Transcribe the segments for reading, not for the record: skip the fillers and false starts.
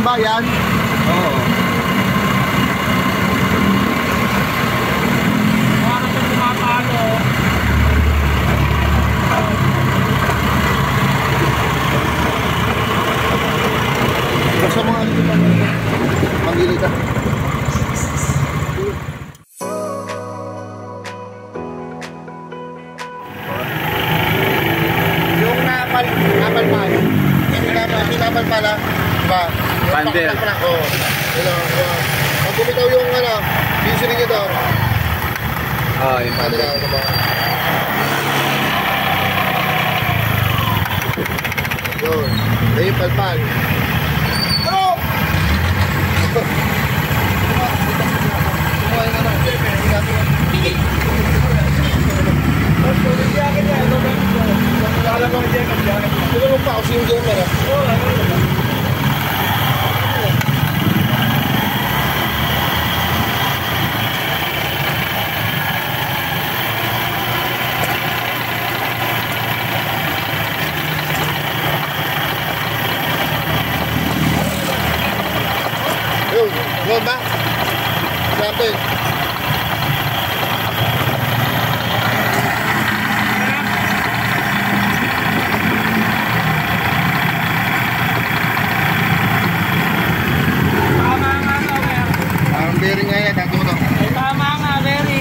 yung bayan. Oo. Para sa tumatalo. Basta mga ano ito pang-gili ka. Yung napal pala. Hindi napal pala. Diba? Bundle. Oo. Pag bumitaw yung ano, diesel nyo to. Oo, yung Ano bundle. na, ba? Yun. Ayun yung palpal. Ano? Kumuha yung ano. Tulong pa ako sa yung gamer. Yun, yun ba? Sa akin. Tama nga nga, Mer. Parang bearing nga yan, tato to. Ay, tama nga, Mary.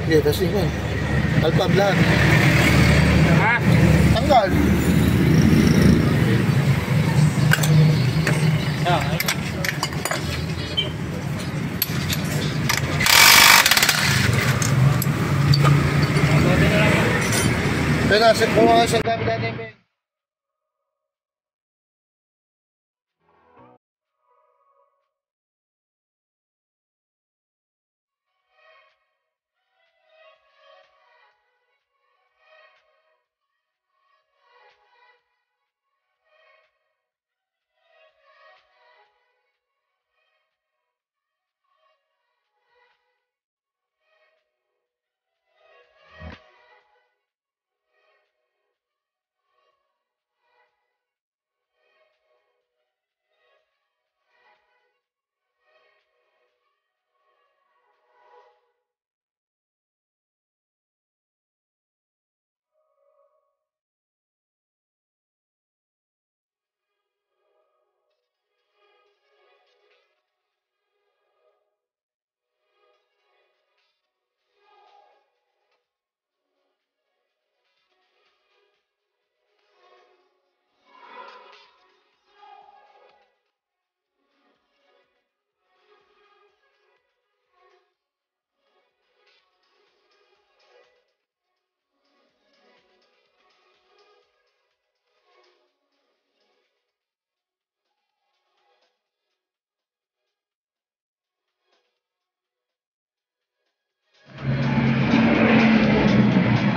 Hindi, tapos yun. Alpab lahat. Ha? Tanggal. Pero kung mga isang gamit natin,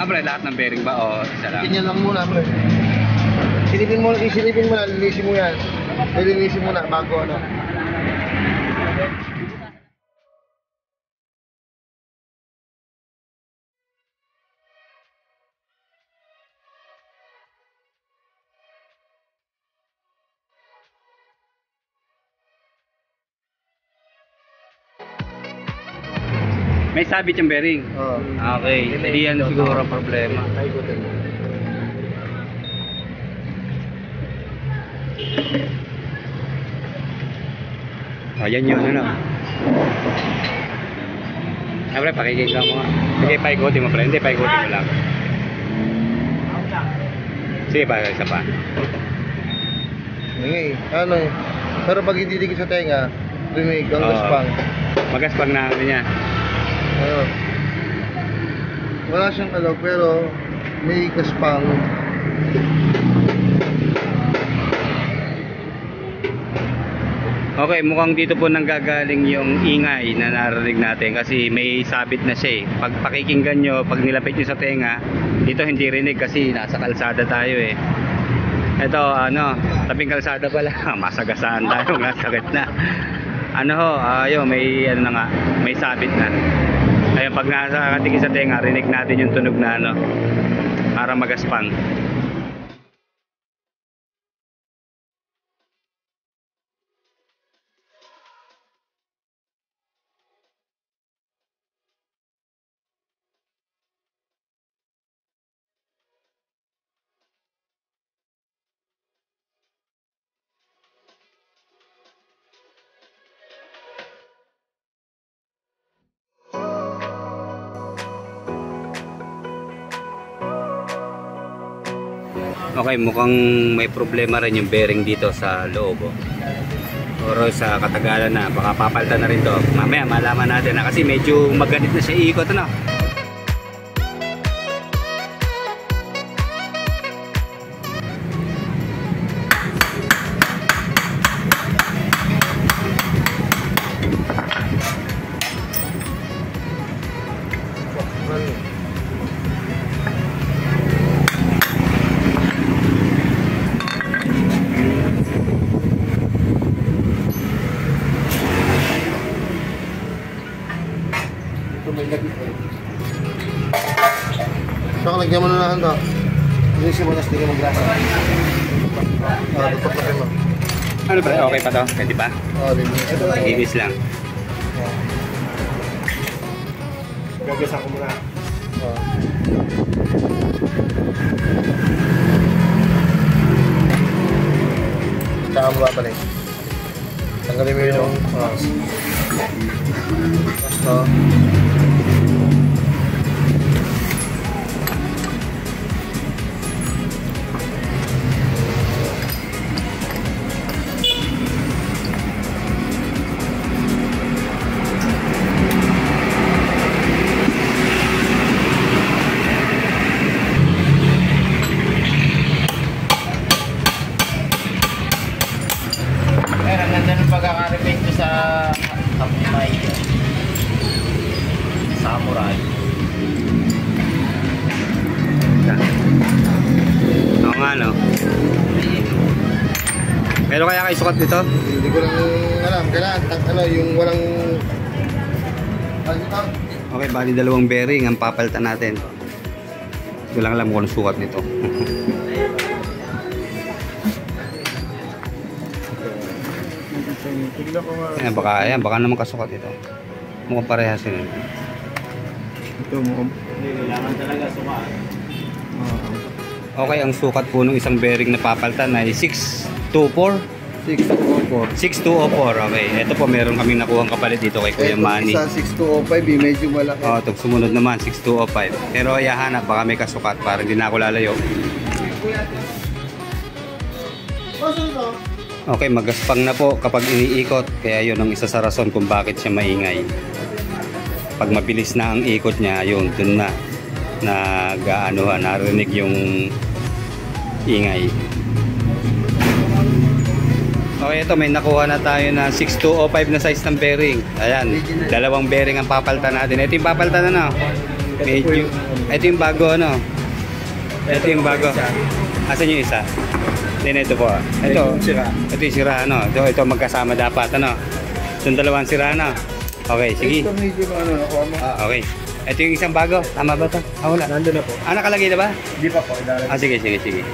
Pre, lahat ng bearing ba o isa lang? ganyan lang muna, pre. Isilipin mo na, linisin mo yan. Linisin mo na bago ano. May sabit yung bearing. Oo. Okay, hindi yan siguro ang problema. Ayan yun, ano. Pre, pakikita mo nga. Sige, paikutin mo, pre. Hindi, paikutin mo lang. Sige pa, isa pa. Hindi, ano eh. Pero pag hindi dikit sa tenga, lumig ang gaspang. Magaspang na ano niya. Ayun. Wala siyang alog pero may gaspang. Okay, mukhang dito po nanggagaling yung ingay na narinig natin kasi may sabit na siya eh. Pag pakikinggan nyo, pag nilapit nyo sa tenga, dito hindi rinig kasi nasa kalsada tayo eh. Ito, ano, tabing kalsada pala, masagasaan tayo, sakit na. Ano ho, ayun, may ano na nga, may sabit na. Ayun, pag nasa katingin sa tenga, rinig natin yung tunog na ano. para magaspang. Okay, mukhang may problema rin yung bearing dito sa loob. Oh. Pero sa katagalan na, baka papalitan na rin to. Mamaya malaman natin na kasi medyo maganit na siya iikot, ano? So, lagyan mo na lang ito. Linisin mo na stingin mo grasa. Tutuklakin mo. Ano ba? Okay pa to? Pwede pa? Ito lang. Inis lang. Gagasan ko muna. Tsaka mo ba pala eh. Tanggalin mo yung ito. Ang ganda ng pagkaka-repaint ko sa Kapimay. Samurai. Oo nga, no? Pero kaya kayo sukat dito? Hindi ko lang alam. Kailangan yung walang... Okay, bali dalawang bearing ang papalitan natin. Hindi ko lang alam kung anong sukat nito. Ayan, baka naman kasukat ito. Mukhang parehas yun. Ito mo. Kailangan talaga sukat. Okay, ang sukat po ng isang bearing na papalitan ay 624. 6204. 6204, okay. Ito po, meron kaming nakuhang kapalit dito kay Kuya Manny. Sa 6205, medyo malaki. Itong sumunod naman, 6205. Pero ayahanap, baka may kasukat para hindi na ako lalayo. Okay, magaspang na po kapag iniikot. Kaya yun ang isa sa rason kung bakit siya maingay. Pag mabilis na ang ikot niya, yun, dun na narinig yung ingay. Okay, ito may nakuha na tayo na 6205 na size ng bearing. Ayan, dalawang bearing ang papalitan natin. Ito yung papalitan na, no? Medyo, ito yung bago, ano? Ito yung bago. Asan yung isa? Then ito po. Ito yung sira, ano? Ito magkasama dapat, ano? Itong dalawang sira, ano? Okay, sige. Ito medyo ano, nakuha mo. Okay. Ito yung isang bago. Tama ba ito? Wala. Nandun na po. Nakalagay na ba? Hindi pa po. Sige, sige.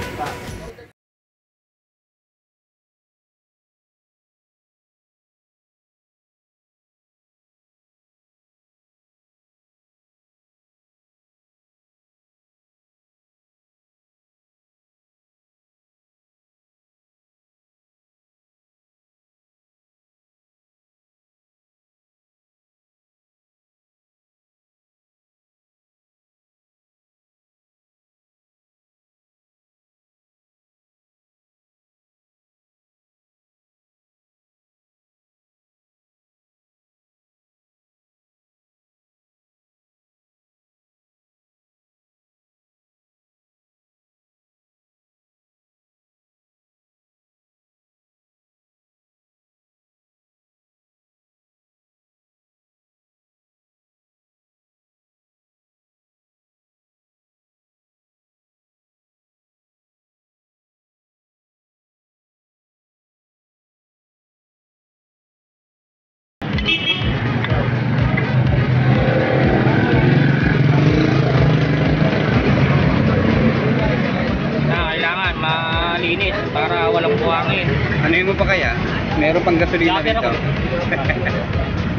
Meron pang gasolina Jacker dito. ako.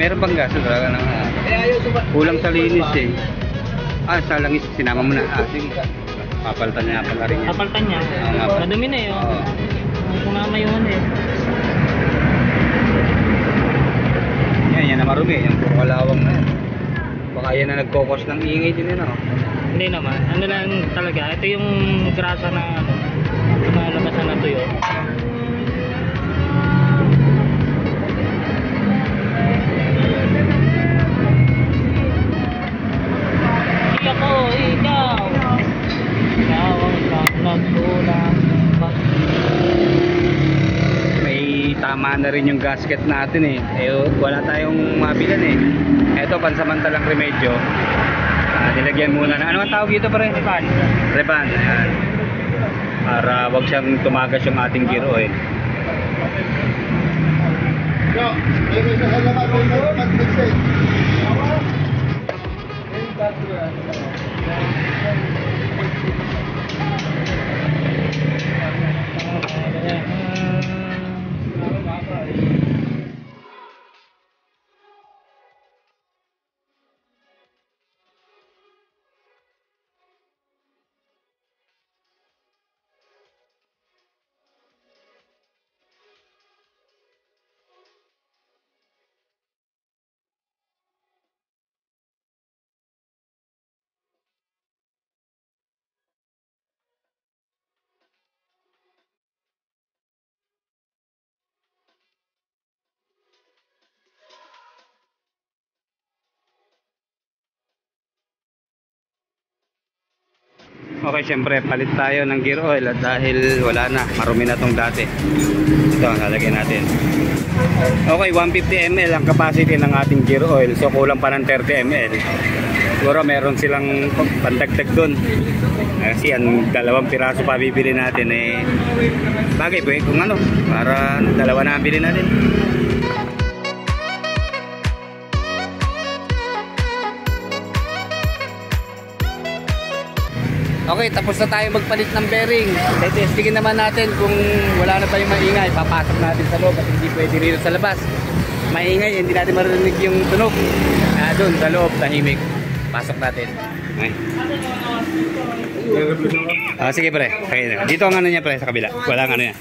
Meron pang gas, talaga na. ayaw suba. Kulang sa linis eh. Sa langis, sinama mo na. Sige. Papalitan niya pala rin yan. Kapaltan niya. Oo nga. Madumi na yun. Oo. Kung namayuhan eh. Yan na marumi. Yung puro kalawang na yan. Baka yan na nagkokos ng ingay din yun. Hindi naman. Ano lang talaga. Ito yung grasa na ano. Lumalabasan na tuyo. Ako, ikaw. Ikaw ang nagkulang. May tama na rin yung gasket natin eh. Wala tayong mabilan eh. Ito pansamantalang remedyo. Nilagyan muna na. Ano ang tawag dito pare? Reban. Reban. Ayan. Para wag siyang tumagas yung ating gear oil. Yo, may isa sa laman, may mag-mix eh. Okay, syempre palit tayo ng gear oil at dahil wala na, marumi na tong dati. Ito, lalagyan natin. Okay, 150 ml ang capacity ng ating gear oil. So kulang pa ng 30 ml. Siguro meron silang pandagdag doon. Kasi ang 2 piraso pa bibili natin eh. Bagay po kung ano, para 2 na ang bili natin. Okay, tapos na tayo magpalit ng bearing. Testingin naman natin kung wala na tayong maingay. Papasok natin sa loob at hindi pwede rito sa labas. Maingay, hindi natin marinig yung tunog. Doon, sa loob, tahimik. Pasok natin. Okay. Sige pre. Okay. Dito ang ano niya pre, sa kabila. Wala ang ano niya.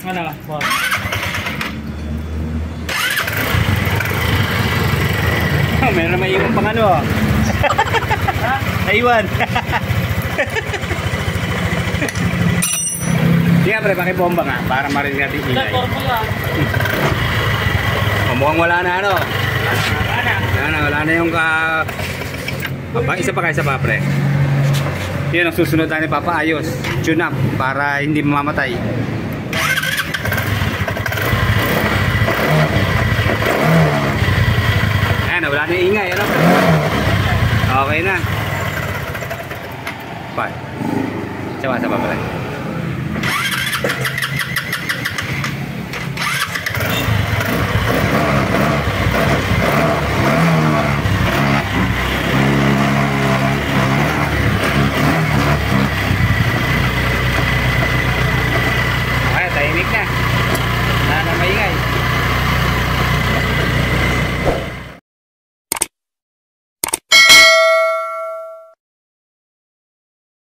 Ano? Boss. Meron na maiwan pang ano. Naiwan. Sige pre, pakibomba nga para marinig natin ingay. Mukhang wala na ano. Wala na yung isa pa pre. Yun ang susunod natin papaayos. Tune up para hindi mamamatay. Ayan, wala na yung ingay ano. Okay na. Pa. Sama pala.